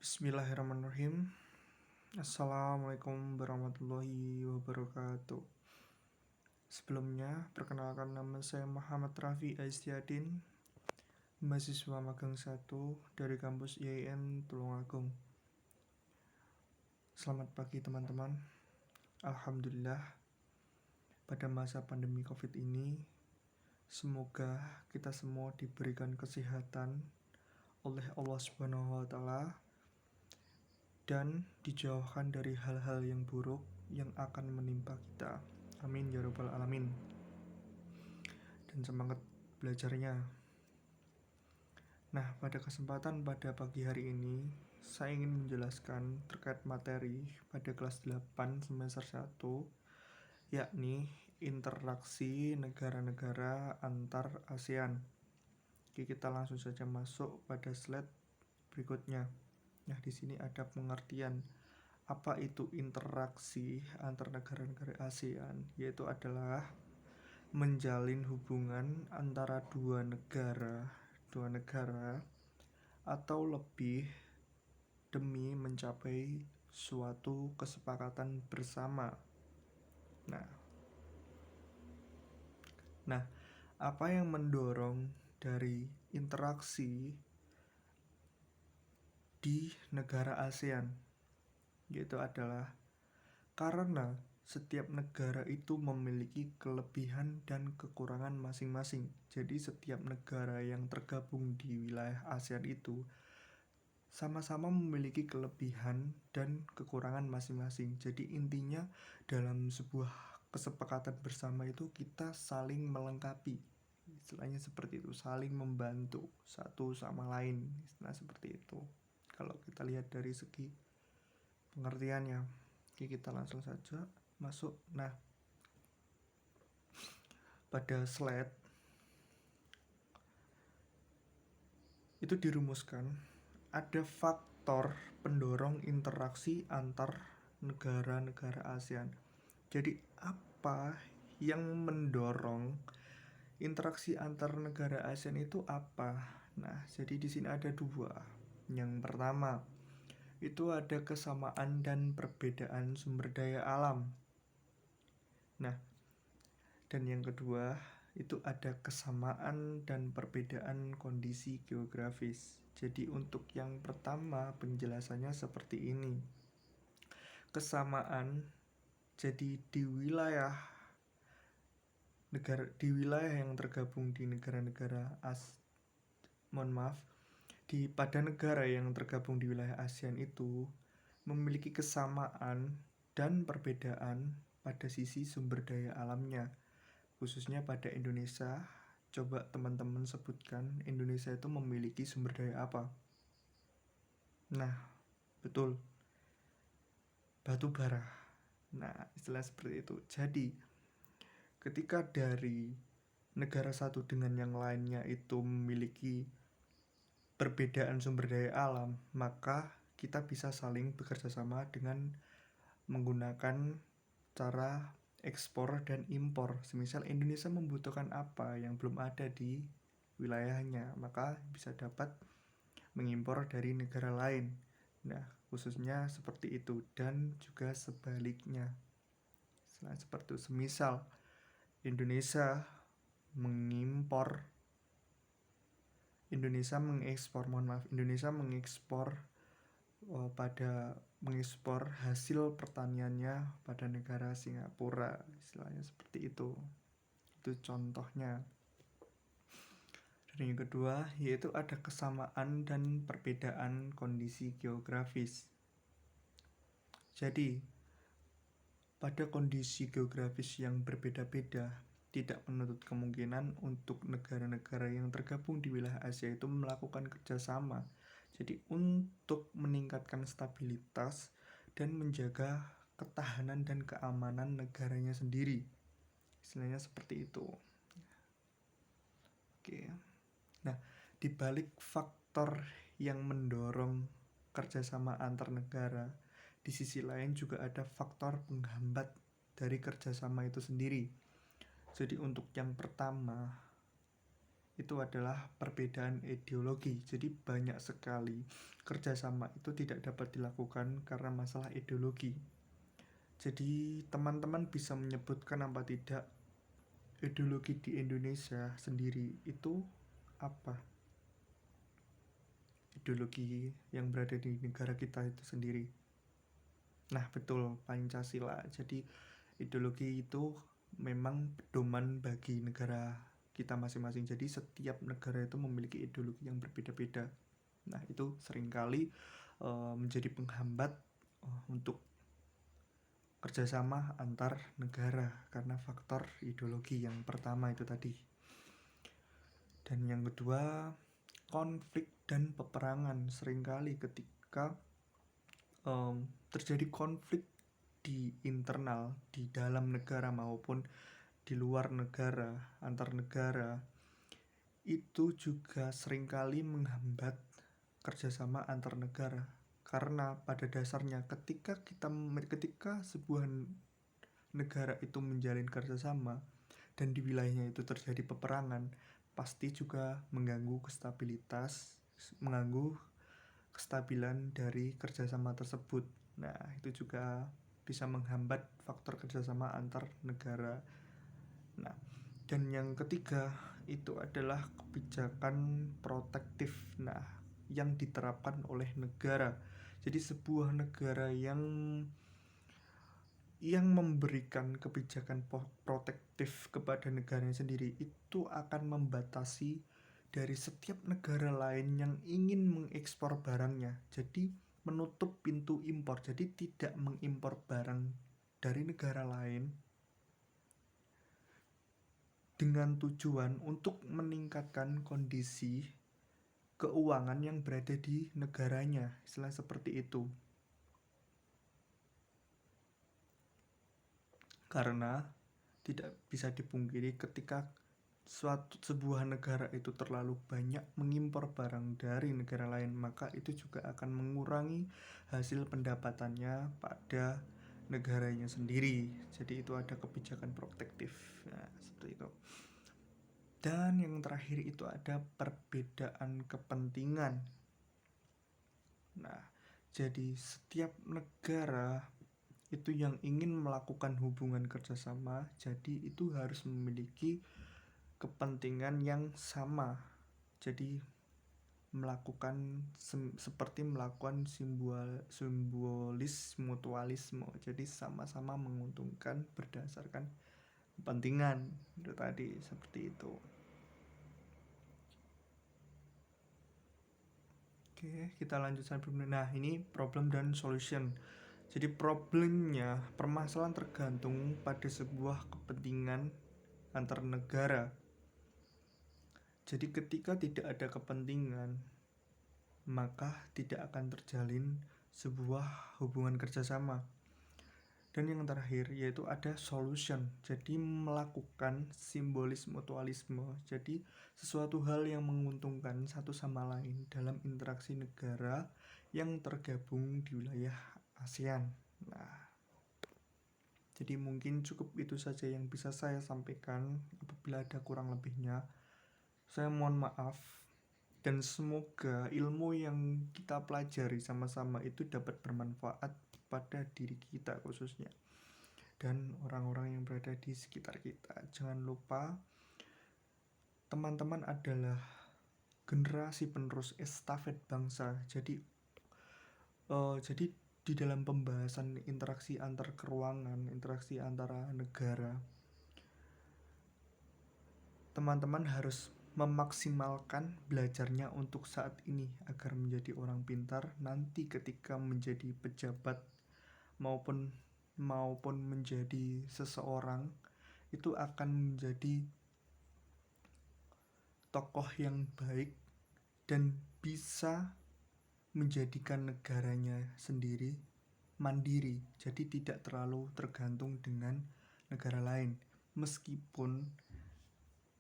Bismillahirrahmanirrahim. Assalamualaikum warahmatullahi wabarakatuh. Sebelumnya, perkenalkan nama saya Muhammad Rafi Aistiadin, mahasiswa magang 1 dari kampus IAIN Tulungagung. Selamat pagi teman-teman. Alhamdulillah, pada masa pandemi COVID ini, semoga kita semua diberikan kesehatan oleh Allah Subhanahu wa Ta'ala dan dijauhkan dari hal-hal yang buruk yang akan menimpa kita. Amin ya rabbal alamin. Dan semangat belajarnya. Nah, pada kesempatan pada pagi hari ini, saya ingin menjelaskan terkait materi pada kelas 8 semester 1, yakni interaksi negara-negara antar ASEAN. Oke, kita langsung saja masuk pada slide berikutnya. Nah, di sini ada pengertian apa itu interaksi antar negara-negara ASEAN, yaitu adalah menjalin hubungan antara dua negara atau lebih demi mencapai suatu kesepakatan bersama. Nah, apa yang mendorong dari interaksi di negara ASEAN, yaitu adalah karena setiap negara itu memiliki kelebihan dan kekurangan masing-masing. Jadi setiap negara yang tergabung di wilayah ASEAN itu sama-sama memiliki kelebihan dan kekurangan masing-masing. Jadi intinya dalam sebuah kesepakatan bersama itu kita saling melengkapi. Istilahnya seperti itu, saling membantu satu sama lain. Nah, seperti itu. Kalau kita lihat dari segi pengertiannya. Oke, kita langsung saja masuk. Nah, pada slide itu dirumuskan ada faktor pendorong interaksi antar negara-negara ASEAN. Jadi apa yang mendorong interaksi antar negara ASEAN itu apa? Nah, jadi di sini ada dua. Yang pertama, itu ada kesamaan dan perbedaan sumber daya alam. Nah, dan yang kedua, itu ada kesamaan dan perbedaan kondisi geografis. Jadi untuk yang pertama penjelasannya seperti ini. Kesamaan, jadi di wilayah yang tergabung di negara-negara pada negara yang tergabung di wilayah ASEAN itu memiliki kesamaan dan perbedaan pada sisi sumber daya alamnya, khususnya pada Indonesia. Coba teman-teman sebutkan Indonesia itu memiliki sumber daya apa? Nah, betul, batu bara. Nah, istilah seperti itu. Jadi ketika dari negara satu dengan yang lainnya itu memiliki perbedaan sumber daya alam, maka kita bisa saling bekerja sama dengan menggunakan cara ekspor dan impor. Semisal Indonesia membutuhkan apa yang belum ada di wilayahnya, maka bisa dapat mengimpor dari negara lain. Nah, khususnya seperti itu, dan juga sebaliknya. Seperti itu, semisal Indonesia mengekspor hasil pertaniannya pada negara Singapura, istilahnya seperti itu. Itu contohnya. Dan yang kedua, yaitu ada kesamaan dan perbedaan kondisi geografis. Jadi, pada kondisi geografis yang berbeda-beda, tidak menutup kemungkinan untuk negara-negara yang tergabung di wilayah Asia itu melakukan kerjasama. Jadi untuk meningkatkan stabilitas dan menjaga ketahanan dan keamanan negaranya sendiri. Istilahnya seperti itu. Oke. Nah, di balik faktor yang mendorong kerjasama antar negara, di sisi lain juga ada faktor penghambat dari kerjasama itu sendiri. Jadi untuk yang pertama, itu adalah perbedaan ideologi. Jadi banyak sekali kerjasama itu tidak dapat dilakukan karena masalah ideologi. Jadi teman-teman bisa menyebutkan apa tidak ideologi di Indonesia sendiri itu apa? Ideologi yang berada di negara kita itu sendiri. Nah, betul, Pancasila. Jadi ideologi itu memang pedoman bagi negara kita masing-masing. Jadi setiap negara itu memiliki ideologi yang berbeda-beda. Nah, itu seringkali menjadi penghambat untuk kerjasama antar negara karena faktor ideologi yang pertama itu tadi. Dan yang kedua, konflik dan peperangan. Seringkali ketika terjadi konflik di internal, di dalam negara maupun di luar negara, antar negara, itu juga seringkali menghambat kerjasama antar negara. Karena pada dasarnya ketika sebuah negara itu menjalin kerjasama dan di wilayahnya itu terjadi peperangan, pasti juga mengganggu kestabilan dari kerjasama tersebut. Nah, itu juga bisa menghambat faktor kerjasama antar negara. Nah, dan yang ketiga itu adalah kebijakan protektif. Nah, yang diterapkan oleh negara. Jadi sebuah negara yang memberikan kebijakan protektif kepada negaranya sendiri itu akan membatasi dari setiap negara lain yang ingin mengekspor barangnya. Jadi menutup pintu impor. Jadi tidak mengimpor barang dari negara lain dengan tujuan untuk meningkatkan kondisi keuangan yang berada di negaranya. Istilah seperti itu. Karena tidak bisa dipungkiri ketika sebuah negara itu terlalu banyak mengimpor barang dari negara lain, maka itu juga akan mengurangi hasil pendapatannya pada negaranya sendiri. Jadi itu ada kebijakan protektif. Nah, seperti itu. Dan yang terakhir itu ada perbedaan kepentingan. Nah, jadi setiap negara itu yang ingin melakukan hubungan kerjasama, jadi itu harus memiliki kepentingan yang sama. Jadi seperti melakukan simbolis mutualisme. Jadi sama-sama menguntungkan berdasarkan kepentingan. Itu tadi seperti itu. Oke, kita lanjut sampai. Nah, ini problem dan solution. Jadi problemnya, permasalahan tergantung pada sebuah kepentingan antar negara. Jadi ketika tidak ada kepentingan, maka tidak akan terjalin sebuah hubungan kerjasama. Dan yang terakhir yaitu ada solution. Jadi melakukan simbolis mutualisme. Jadi sesuatu hal yang menguntungkan satu sama lain dalam interaksi negara yang tergabung di wilayah ASEAN. Nah, jadi mungkin cukup itu saja yang bisa saya sampaikan. Apabila ada kurang lebihnya, saya mohon maaf. Dan semoga ilmu yang kita pelajari sama-sama itu dapat bermanfaat pada diri kita khususnya dan orang-orang yang berada di sekitar kita. Jangan lupa, teman-teman adalah generasi penerus estafet bangsa. Jadi di dalam pembahasan interaksi antar keruangan, interaksi antara negara, teman-teman harus memaksimalkan belajarnya untuk saat ini agar menjadi orang pintar nanti ketika menjadi pejabat maupun menjadi seseorang itu akan menjadi tokoh yang baik dan bisa menjadikan negaranya sendiri mandiri, jadi tidak terlalu tergantung dengan negara lain. Meskipun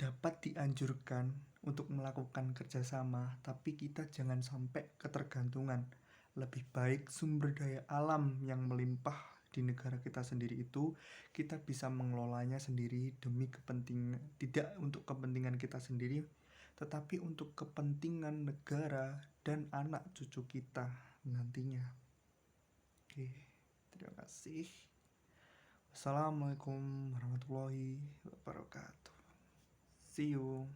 dapat dianjurkan untuk melakukan kerjasama, tapi kita jangan sampai ketergantungan. Lebih baik sumber daya alam yang melimpah di negara kita sendiri itu kita bisa mengelolanya sendiri demi kepentingan, tidak untuk kepentingan kita sendiri, tetapi untuk kepentingan negara dan anak cucu kita nantinya. Oke, terima kasih. Wassalamualaikum warahmatullahi wabarakatuh. See you.